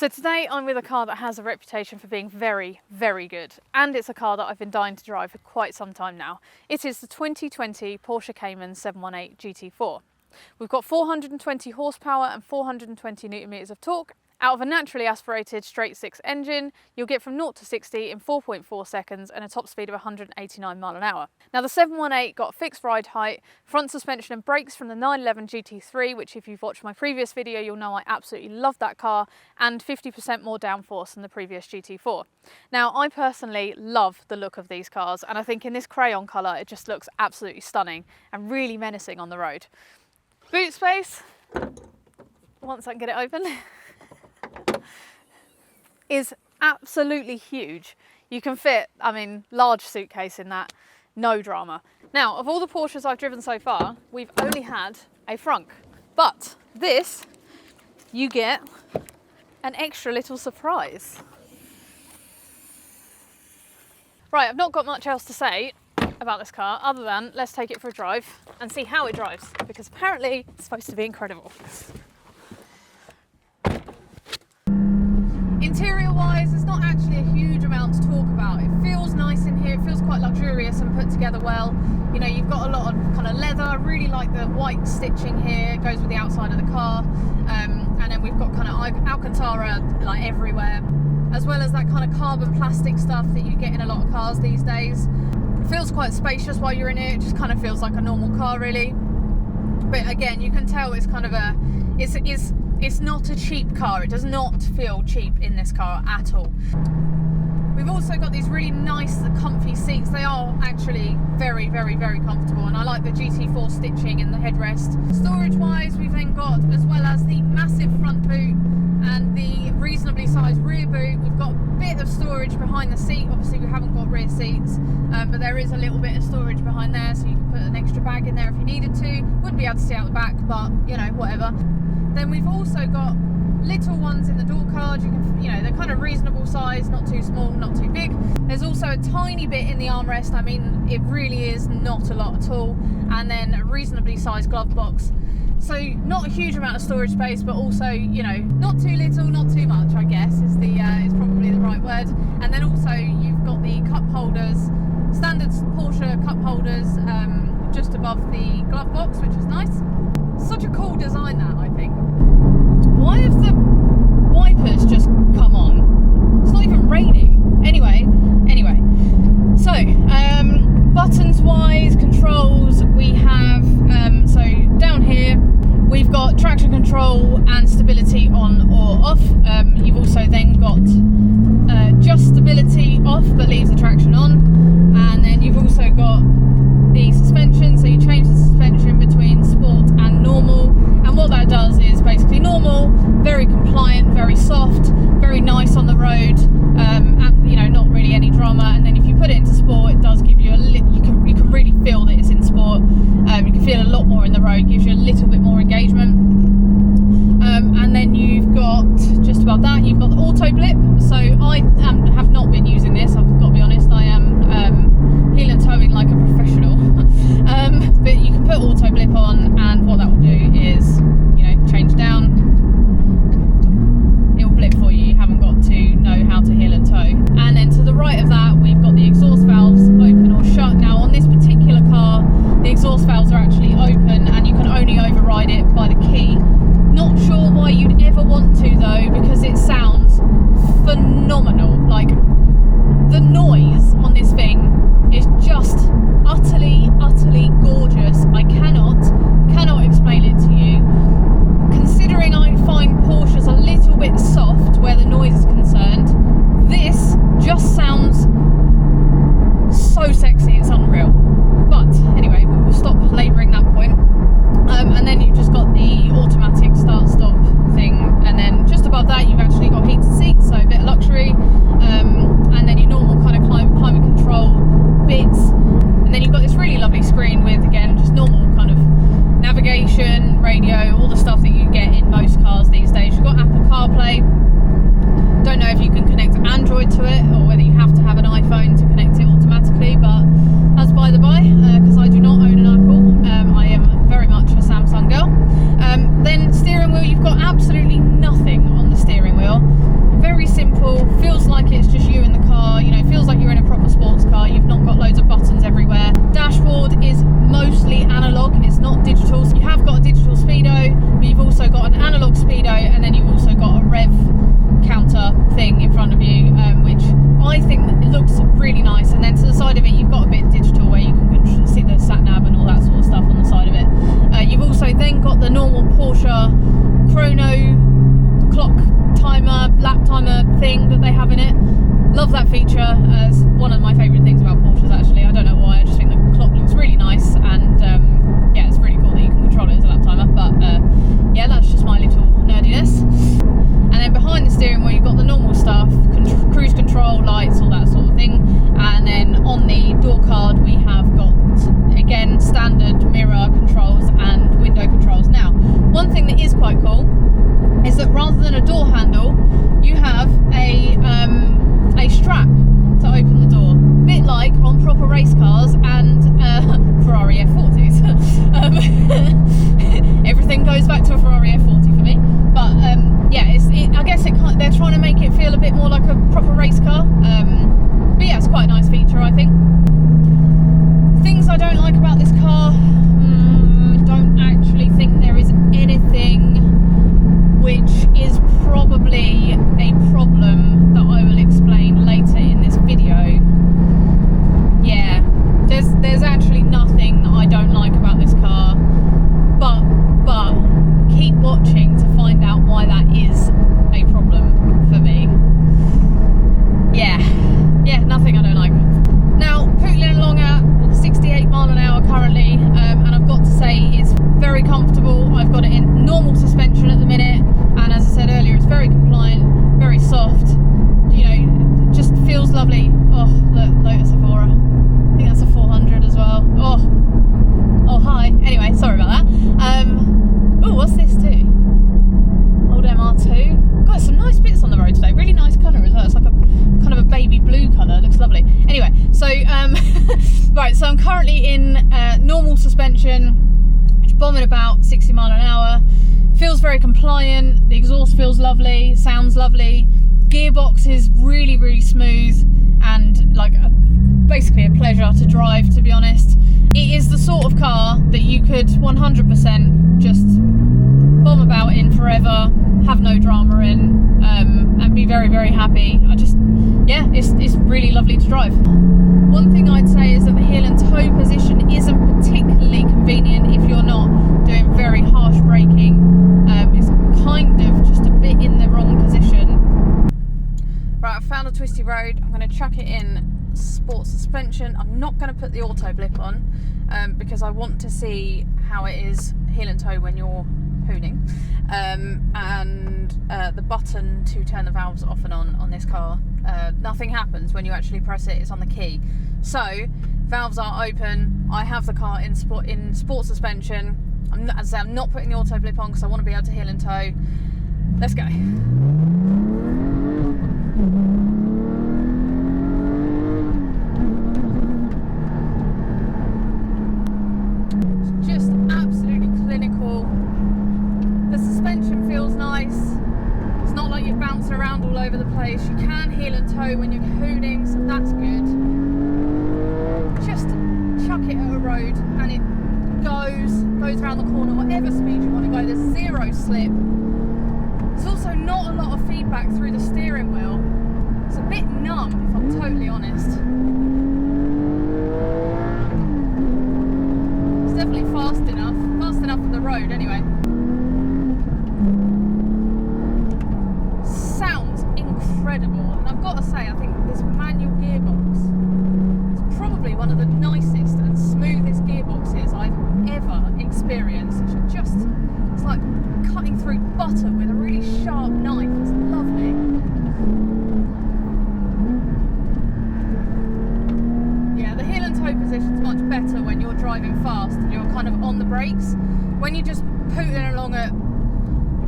So today I'm with a car that has a reputation for being very, very good, and it's a car that I've been dying to drive for quite some time now. It is the 2020 Porsche Cayman 718 GT4. We've got 420 horsepower and 420 newton meters of torque. Out of a naturally aspirated straight six engine, you'll get from 0 to 60 in 4.4 seconds and a top speed of 189 miles an hour. Now the 718 got a fixed ride height, front suspension and brakes from the 911 GT3, which if you've watched my previous video, you'll know I absolutely love that car, and 50% more downforce than the previous GT4. Now I personally love the look of these cars, and I think in this crayon colour, it just looks absolutely stunning and really menacing on the road. Boot space, once I can get it open, is absolutely huge. You can fit, large suitcase in that, no drama. Now, of all the Porsches I've driven so far, we've only had a frunk, but this, you get an extra little surprise. Right, I've not got much else to say about this car other than let's take it for a drive and see how it drives, because apparently it's supposed to be incredible. Interior wise, there's not actually a huge amount to talk about. It feels nice in here, it feels quite luxurious and put together well. You know, you've got a lot of kind of leather. I really like the white stitching here, it goes with the outside of the car. And then we've got kind of Alcantara like everywhere, as well as that kind of carbon plastic stuff that you get in a lot of cars these days. It feels quite spacious while you're in it, it just kind of feels like a normal car really. But again, you can tell it's kind of a, it's not a cheap car. It does not feel cheap in this car at all. We've also got these really nice comfy seats. They are actually very, very, very comfortable, and I like the GT4 stitching in the headrest. Storage wise, we've then got, as well as the massive front boot and the reasonably sized rear boot, we've got a bit of storage behind the seat. Obviously we haven't got rear seats, but there is a little bit of storage behind there, so you can put an extra bag in there if you needed to. Wouldn't be able to see out the back, but you know, whatever. Then we've also got little ones in the door card. You can, they're kind of reasonable size, not too small, not too big. There's also a tiny bit in the armrest. I mean, it really is not a lot at all. And then a reasonably sized glove box. So not a huge amount of storage space, but also, not too little, not too much, I guess is probably the right word. And then also you've got the cup holders, standard Porsche cup holders, just above the glove box, which is nice. Such a cool design, that, I think. Why have the wipers just come on? It's not even raining. Anyway. So, buttons wise, controls, we have, so down here, we've got traction control and stability on or off. You've also then got just stability off, but leaves the traction on. And then you've also got the suspension, so you change the suspension between sport and normal, and what that does is basically normal, very compliant, very soft, very nice on the road, not really any drama. And then if you put it into sport, it does give you you can really feel that it's in sport. You can feel a lot more in the road, gives you a little bit more engagement. And then you've got, just above that, you've got the auto blip. So I have not been using this, I've got to be honest. I am that feature. It's one of my favourite things about Porsches actually. I don't know why, I just think the clock looks really nice, and yeah, it's really cool that you can control it as a lap timer, but yeah, that's just my little nerdiness. And then behind the steering wheel you've got the normal stuff, cruise control, lights, all that sort of thing. And then on the door card we have got, again, standard mirror controls and window controls. Now, one thing that is quite cool is that rather than a door handle, you have a strap to open the door. A bit like on proper race cars and Ferrari F40s. Everything goes back to a Ferrari F40 for me. But yeah, I guess they're trying to make it feel a bit more like a proper race car. But yeah, it's quite a nice feature, I think. Things I don't like about this car, don't actually think there is anything which is probably a problem that I will explain later in this video. Yeah, there's actually nothing that I don't like about this car, but keep watching to find out why that is a problem for me. Yeah, nothing I don't like. Now, pootling along at 68 mile an hour currently, and I've got to say it's very comfortable. I've got it in normal suspension at the minute, and as I said earlier, it's very compliant, very soft, you know, just feels lovely. Oh, look, Lotus Evora, I think that's a 400 as well. Oh hi, anyway, sorry about that. Oh, what's this too? Old MR2. Got some nice bits on the road today, really nice colour as well. It's like a kind of a baby blue colour, looks lovely. Anyway, so right, so I'm currently in normal suspension, bombing about 60 mile an hour. Feels very compliant, the exhaust feels lovely, sounds lovely. Gearbox is really, really smooth and like basically a pleasure to drive, to be honest. It is the sort of car that you could 100% just bomb about in forever, have no drama in, and be very, very happy. Yeah, it's really lovely to drive. One thing I'd say is that the heel and toe position isn't particularly convenient if you're not doing very harsh braking. It's kind of just a bit in the wrong position. Right, I've found a twisty road. I'm going to chuck it in sport suspension. I'm not going to put the auto blip on because I want to see how it is heel and toe when you're hooning, and the button to turn the valves off and on this car, nothing happens when you actually press it. It's on the key. So valves are open. I have the car in sport suspension. I'm not putting the auto blip on because I want to be able to heel and toe. Let's go. Just absolutely clinical. The suspension feels nice. It's not like you're bouncing around all over the place. You can heel and toe when you're hooning, so that's good. Just chuck it at a road and it goes around the corner, whatever speed you want to go. There's zero slip. There's also not a lot of feedback through the steering wheel. It's a bit numb, if I'm totally honest. It's definitely fast enough for the road anyway. Sounds incredible, and I've got to say, I think this manual gearbox is probably one of the nicest and smoothest gearboxes I've ever experienced. It's like cutting through butter with a really sharp knife. It's lovely. Yeah, the heel and toe position's much better when you're driving fast and you're kind of on the brakes. When you're just pootling along at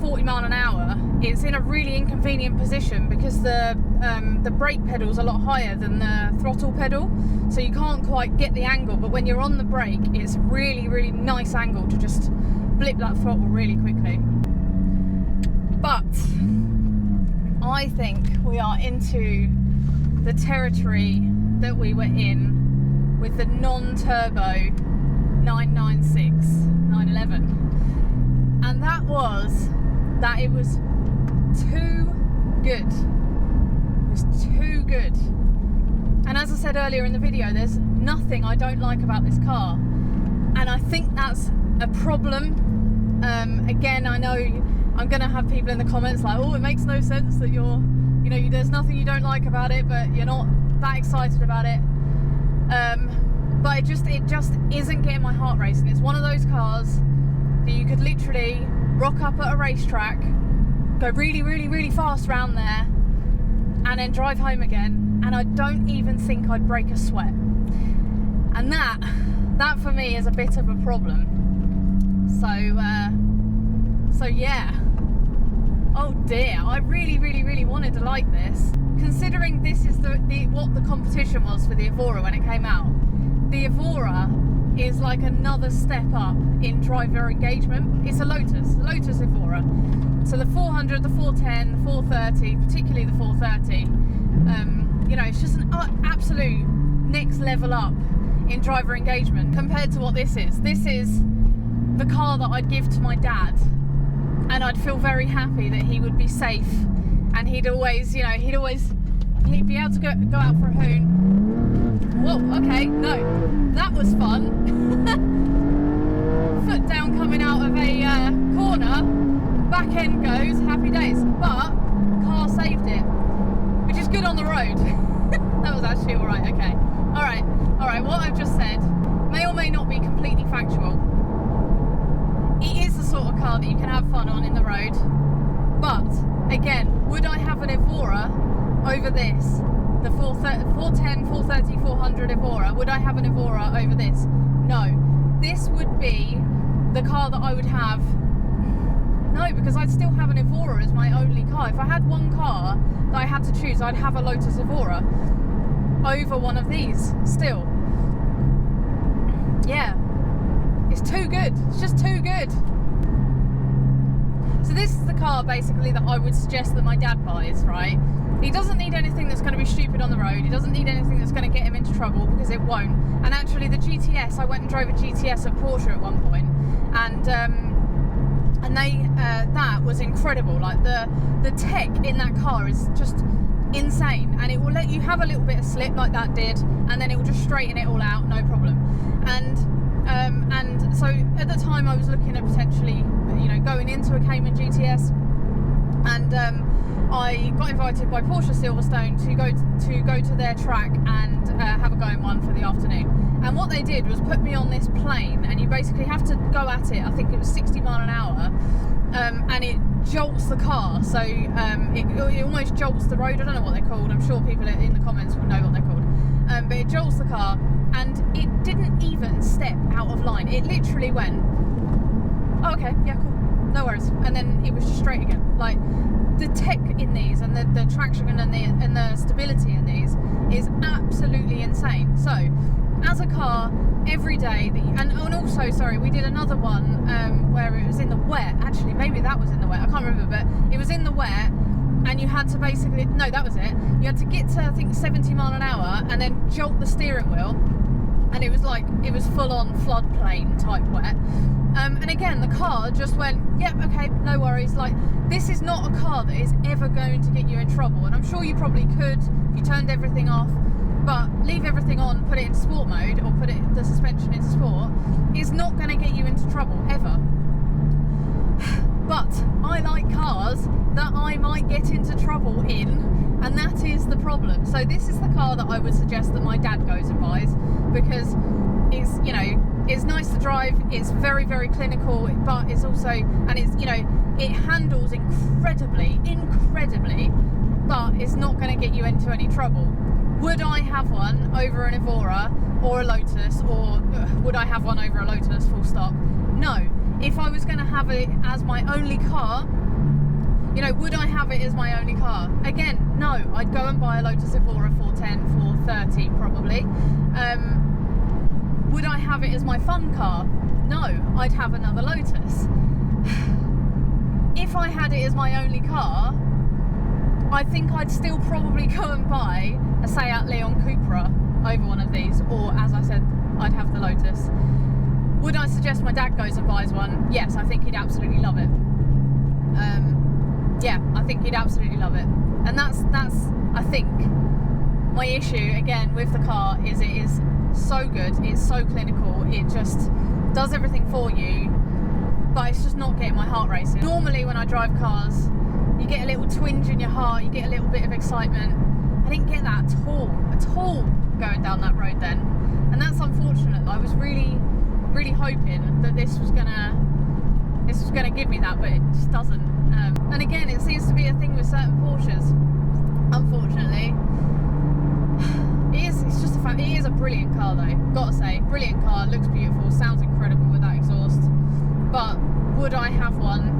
40 mile an hour, it's in a really inconvenient position because the brake pedal's a lot higher than the throttle pedal, so you can't quite get the angle. But when you're on the brake, it's a really, really nice angle to just blip that throttle really quickly. But I think we are into the territory that we were in with the non-turbo 996 911, and that was that it was too good. It was too good. And as I said earlier in the video, there's nothing I don't like about this car, and I think that's a problem. Again, I know I'm gonna have people in the comments like, oh, it makes no sense that you're you know, there's nothing you don't like about it, but you're not that excited about it. But it just isn't getting my heart racing. It's one of those cars that you could literally rock up at a racetrack, go really, really, really fast around there, and then drive home again, and I don't even think I'd break a sweat. And that for me is a bit of a problem. So yeah. Oh dear, I really, really, really wanted to like this. Considering this is what the competition was for the Evora when it came out. The Evora is like another step up in driver engagement. It's a Lotus Evora. So the 400, the 410, the 430, particularly the 430, you know, it's just an absolute next level up in driver engagement compared to what this is. This is the car that I'd give to my dad, and I'd feel very happy that he would be safe, and he'd always, you know, he'd be able to go out for a hoon. Whoa, okay, no, that was fun. Foot down coming out of a corner, back end goes, happy days, but car saved it, which is good on the road. That was actually alright, okay. Alright, what I've just said may or may not be completely factual. It is the sort of car that you can have fun on in the road, but again, would I have an Evora over this? The 410, 430, 400 Evora, would I have an Evora over this? No. This would be the car that I would have. No, because I'd still have an Evora as my only car. If I had one car that I had to choose, I'd have a Lotus Evora over one of these still. Yeah, it's too good. It's just too good. So this is the car basically that I would suggest that my dad buys, right? He doesn't need anything that's going to be stupid on the road. He doesn't need anything that's going to get him into trouble, because it won't. And actually the GTS, I went and drove a GTS at Porsche at one point, and that was incredible. Like the tech in that car is just insane, and it will let you have a little bit of slip like that did, and then it will just straighten it all out, no problem. And so at the time I was looking at potentially, you know, going into a Cayman GTS, and I got invited by Porsche Silverstone to go to their track and have a go in one for the afternoon. And what they did was put me on this plane, and you basically have to go at it. I think it was 60 mile an hour, and it jolts the car. So it almost jolts the road. I don't know what they're called. I'm sure people in the comments will know what they're called. But it jolts the car, and it didn't even step out of line. It literally went, oh, okay, yeah, cool, no worries, and then it was just straight again. Like, the tech in these, and the traction and the stability in these is absolutely insane. So as a car, every day, and also, sorry, we did another one where it was in the wet. Actually, maybe that was in the wet, I can't remember, but it was in the wet, and you had to basically, no, that was it, you had to get to, I think, 70 mile an hour and then jolt the steering wheel, and it was like, it was full on floodplain type wet. And again, the car just went, yep, okay, no worries. Like, this is not a car that is ever going to get you in trouble. And I'm sure you probably could if you turned everything off, but leave everything on, put it in sport mode, or put the suspension into sport, is not going to get you into trouble, ever. But I like cars that I might get into trouble in, and that is the problem. So this is the car that I would suggest that my dad goes and buys, because it's, you know, it's nice to drive, it's very, very clinical, but it's also, and it's, you know, it handles incredibly, but it's not going to get you into any trouble. Would I have one over an Evora or a Lotus, or would I have one over a Lotus, full stop? No. If I was going to have it as my only car, you know, would I have it as my only car? Again, no. I'd go and buy a Lotus Evora 410, 430 probably. Would I have it as my fun car? No, I'd have another Lotus. If I had it as my only car, I think I'd still probably go and buy a Seat Leon Cupra over one of these, or as I said, I'd have the Lotus. Would I suggest my dad goes and buys one? Yes, I think he'd absolutely love it. Yeah, I think he'd absolutely love it. And that's I think my issue again with the car is it is so good, it's so clinical, it just does everything for you, but it's just not getting my heart racing. Normally when I drive cars, you get a little twinge in your heart, you get a little bit of excitement. I didn't get that at all going down that road then, and that's unfortunate. I was really hoping that this was gonna give me that, but it just doesn't. And again, it seems to be a thing with certain Porsches, unfortunately. It's just a fact. It is a brilliant car though, gotta say, brilliant car, looks beautiful, sounds incredible with that exhaust. But would I have one?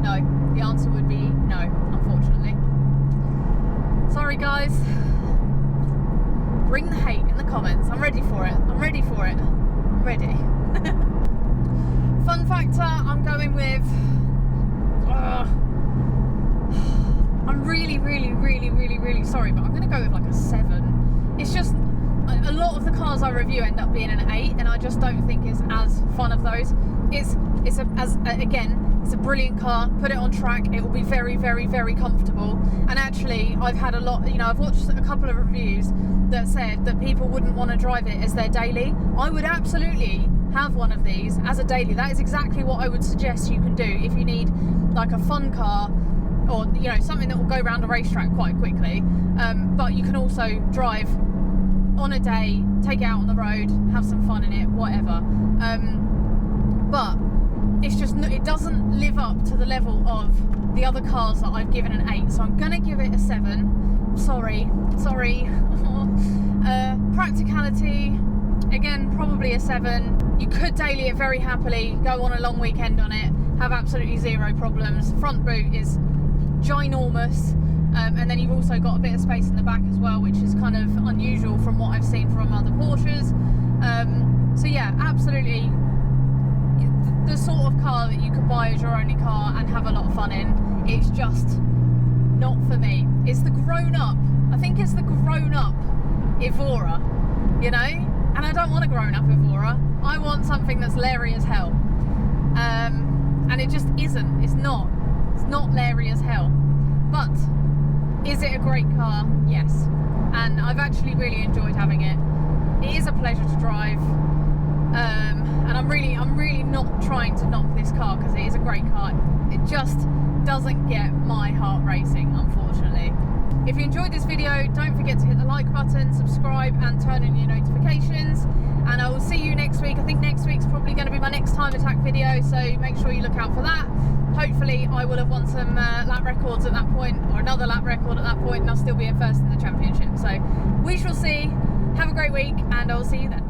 No. The answer would be no, unfortunately. Sorry guys. Bring the hate in the comments. I'm ready for it. I'm ready. Fun factor, I'm going with I'm really sorry, but I'm going to go with like a 7. It's just a lot of the cars I review end up being an 8, and I just don't think it's as fun of those. It's a brilliant car. Put it on track, it will be very comfortable. And actually, I've had a lot, I've watched a couple of reviews that said that people wouldn't want to drive it as their daily. I would absolutely have one of these as a daily. That is exactly what I would suggest you can do if you need like a fun car, or something that will go around a racetrack quite quickly, but you can also drive on a day, take it out on the road, have some fun in it, whatever. But it's just, it doesn't live up to the level of the other cars that I've given an 8, so I'm gonna give it a 7. Sorry. Practicality, again, probably a 7. You could daily it very happily, go on a long weekend on it, have absolutely zero problems. Front boot is ginormous, and then you've also got a bit of space in the back as well, which is kind of unusual from what I've seen from other Porsches. So yeah, absolutely the sort of car that you could buy as your only car and have a lot of fun in. It's just not for me. It's the grown-up, I think it's the grown-up Evora, and I don't want a grown-up Evora. I want something that's leery as hell, and it just isn't. It's not leery as hell. But is it a great car? Yes, and I've actually really enjoyed having it. It is a pleasure to drive, and I'm really not trying to knock this car, because it is a great car. It just doesn't get my heart racing, unfortunately. If you enjoyed this video, don't forget to hit the like button, subscribe, and turn on your notifications. And I will see you next week. I think next week's probably going to be my next time attack video, so make sure you look out for that. Hopefully I will have won some lap records at that point, or another lap record at that point, and I'll still be in first in the championship. So we shall see. Have a great week, and I'll see you then.